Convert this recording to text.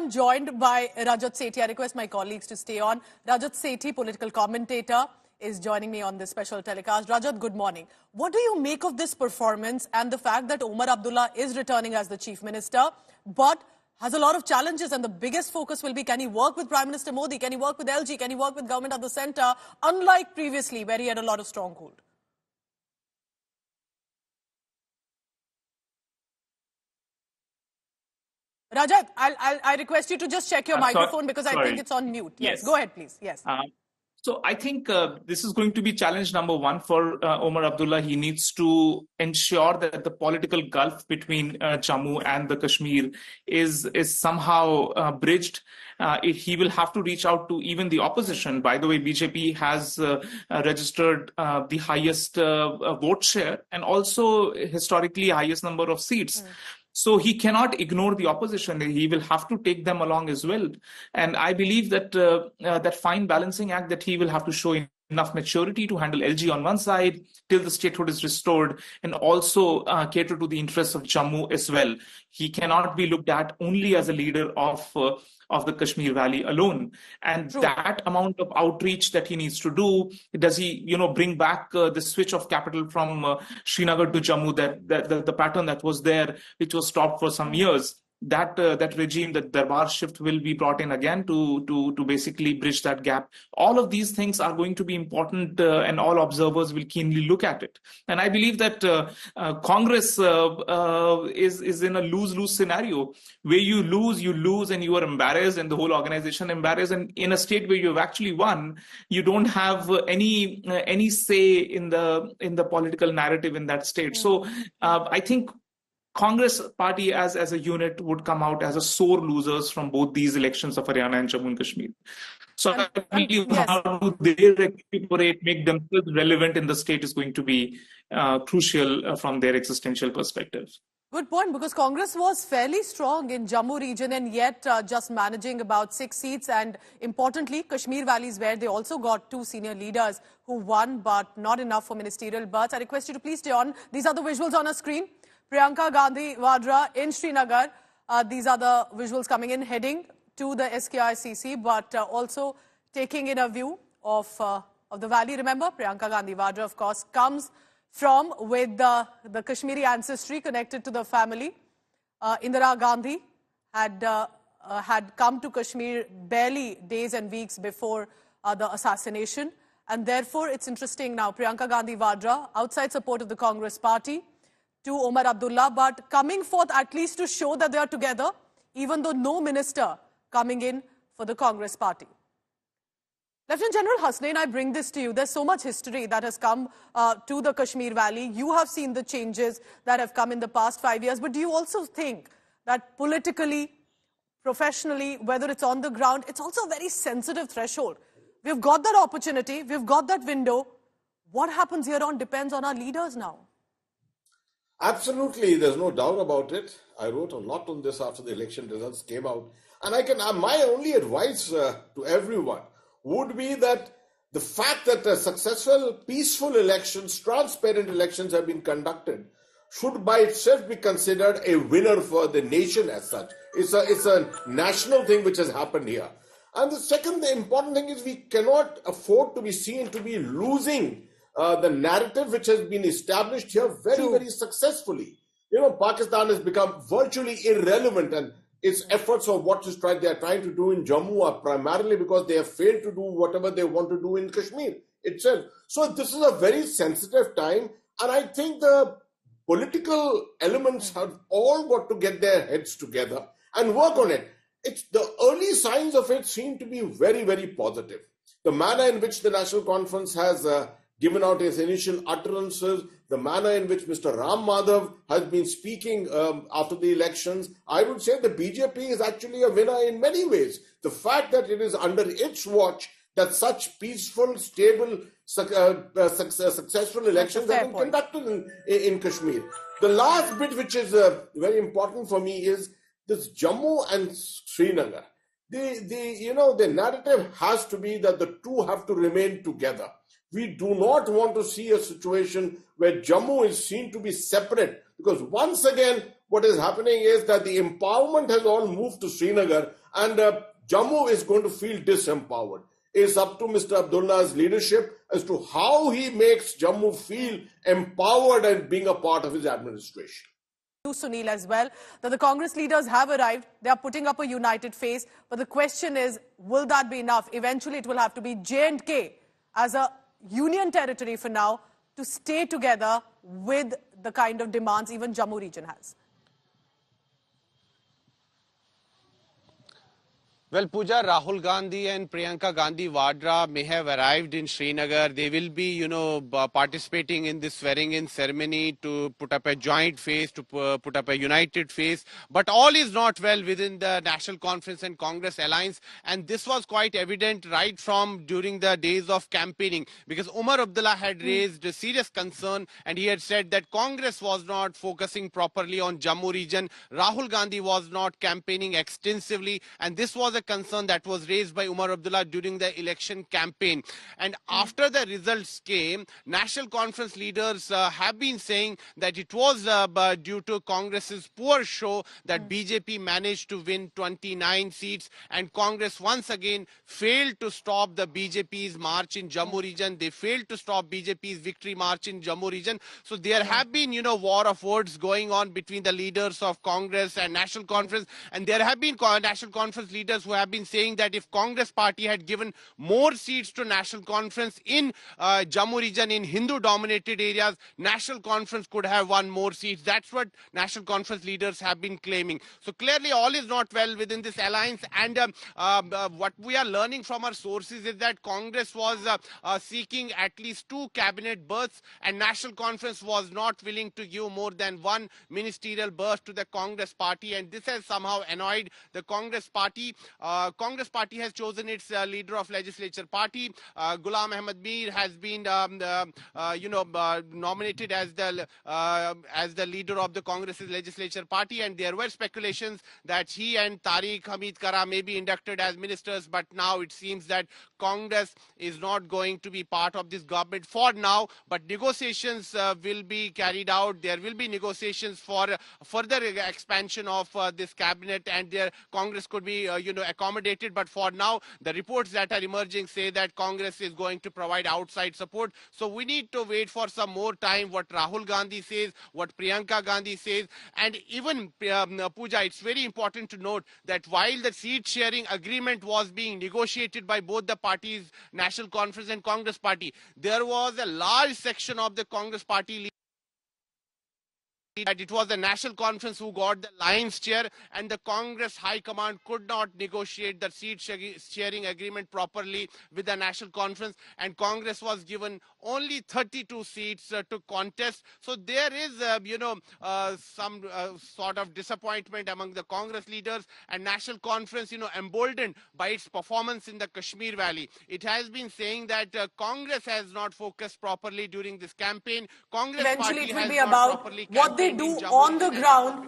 I'm joined by Rajat Sethi. I request my colleagues to stay on. Rajat Sethi, political commentator, is joining me on this special telecast. Rajat, good morning. What do you make of this performance and the fact that Omar Abdullah is returning as the Chief Minister, but has a lot of challenges, and the biggest focus will be, can he work with Prime Minister Modi? Can he work with LG? Can he work with government at the centre, unlike previously where he had a lot of stronghold? Rajat, I request you to just check your microphone because I think it's on mute. Yes, go ahead, please. Yes. So I think this is going to be challenge number one for Omar Abdullah. He needs to ensure that the political gulf between Jammu and the Kashmir is somehow bridged. He will have to reach out to even the opposition. By the way, BJP has registered the highest vote share and also historically highest number of seats. So he cannot ignore the opposition. He will have to take them along as well. And I believe that that fine balancing act that he will have to show enough maturity to handle LG on one side till the statehood is restored, and also cater to the interests of Jammu as well. He cannot be looked at only as a leader of the Kashmir Valley alone. And that amount of outreach that he needs to do, does he, bring back the switch of capital from Srinagar to Jammu, that the pattern that was there, which was stopped for some years. That regime, that Darbar shift will be brought in again to basically bridge that gap. All of these things are going to be important, and all observers will keenly look at it. And I believe that Congress is in a lose-lose scenario where you lose and you are embarrassed, and the whole organization embarrassed. And in a state where you have actually won, you don't have any say in the political narrative in that state. So I think Congress party as a unit would come out as a sore losers from both these elections of Haryana and Jammu and Kashmir. So I believe how do they recuperate, make themselves relevant in the state is going to be crucial from their existential perspective. Good point, because Congress was fairly strong in Jammu region and yet just managing about 6 seats. And importantly, Kashmir Valley is where they also got 2 senior leaders who won, but not enough for ministerial berths. I request you to please stay on. These are the visuals on our screen. Priyanka Gandhi Vadra in Srinagar. These are the visuals coming in, heading to the SKICC, but also taking in a view of the valley. Remember, Priyanka Gandhi Vadra, of course, comes from with the Kashmiri ancestry connected to the family. Indira Gandhi had come to Kashmir barely days and weeks before the assassination. And therefore, it's interesting now, Priyanka Gandhi Vadra, outside support of the Congress party, to Omar Abdullah, but coming forth at least to show that they are together, even though no minister coming in for the Congress party. Lieutenant General Hasnain, I bring this to you. There's so much history that has come to the Kashmir Valley. You have seen the changes that have come in the past 5 years, but do you also think that politically, professionally, whether it's on the ground, it's also a very sensitive threshold? We've got that opportunity, we've got that window. What happens here on depends on our leaders now. Absolutely, there's no doubt about it. I wrote a lot on this after the election results came out. And my only advice to everyone would be that the fact that successful, peaceful elections, transparent elections have been conducted should by itself be considered a winner for the nation as such. It's a national thing which has happened here. And the second important thing is we cannot afford to be seen to be losing the narrative which has been established here very successfully. Pakistan has become virtually irrelevant, and its efforts of what they are trying to do in Jammu are primarily because they have failed to do whatever they want to do in Kashmir itself. So this is a very sensitive time, and I think the political elements have all got to get their heads together and work on it. The early signs of it seem to be very positive. The manner in which the National Conference has given out his initial utterances, the manner in which Mr. Ram Madhav has been speaking after the elections, I would say the BJP is actually a winner in many ways. The fact that it is under its watch that such peaceful, stable, successful elections have been conducted in Kashmir. The last bit which is very important for me is this Jammu and Srinagar. The narrative has to be that the two have to remain together. We do not want to see a situation where Jammu is seen to be separate, because once again, what is happening is that the empowerment has all moved to Srinagar and Jammu is going to feel disempowered. It's up to Mr. Abdullah's leadership as to how he makes Jammu feel empowered and being a part of his administration. To Sunil as well, that the Congress leaders have arrived. They are putting up a united face. But the question is, will that be enough? Eventually, it will have to be J&K as a union territory for now to stay together with the kind of demands even Jammu region has. Well, Pooja, Rahul Gandhi and Priyanka Gandhi Vadra may have arrived in Srinagar. They will be, participating in this swearing-in ceremony to put up a joint face, to put up a united face. But all is not well within the National Conference and Congress alliance. And this was quite evident right from during the days of campaigning, because Omar Abdullah had raised a serious concern, and he had said that Congress was not focusing properly on Jammu region. Rahul Gandhi was not campaigning extensively, and this was a concern that was raised by Omar Abdullah during the election campaign. And after the results came, National Conference leaders have been saying that it was due to Congress's poor show that BJP managed to win 29 seats, and Congress once again failed to stop the BJP's march in Jammu region. They failed to stop BJP's victory march in Jammu region. So there have been, war of words going on between the leaders of Congress and National Conference, and there have been National Conference leaders who have been saying that if Congress party had given more seats to National Conference in Jammu region, in Hindu-dominated areas, National Conference could have won more seats. That's what National Conference leaders have been claiming. So clearly all is not well within this alliance, and what we are learning from our sources is that Congress was seeking at least 2 cabinet berths, and National Conference was not willing to give more than 1 ministerial berth to the Congress party, and this has somehow annoyed the Congress party. Congress party has chosen its leader of legislature party. Ghulam Ahmad Mir has been nominated as the leader of the Congress's legislature party, and there were speculations that he and Tariq Hamid Kara may be inducted as ministers, but now it seems that Congress is not going to be part of this government for now, but negotiations will be carried out. There will be negotiations for further expansion of this cabinet, and their Congress could be accommodated. But for now, the reports that are emerging say that Congress is going to provide outside support. So we need to wait for some more time what Rahul Gandhi says, what Priyanka Gandhi says, and even Pooja, it's very important to note that while the seat sharing agreement was being negotiated by both the parties, National Conference and Congress party, there was a large section of the Congress party that it was the National Conference who got the lion's share, and the Congress High Command could not negotiate the seat sharing agreement properly with the National Conference, and Congress was given only 32 seats to contest. So there is, some sort of disappointment among the Congress leaders, and National Conference, emboldened by its performance in the Kashmir Valley. It has been saying that Congress has not focused properly during this campaign. Congress Eventually, party it will has be not about properly what they campaigned in do Jammu on the region. ground.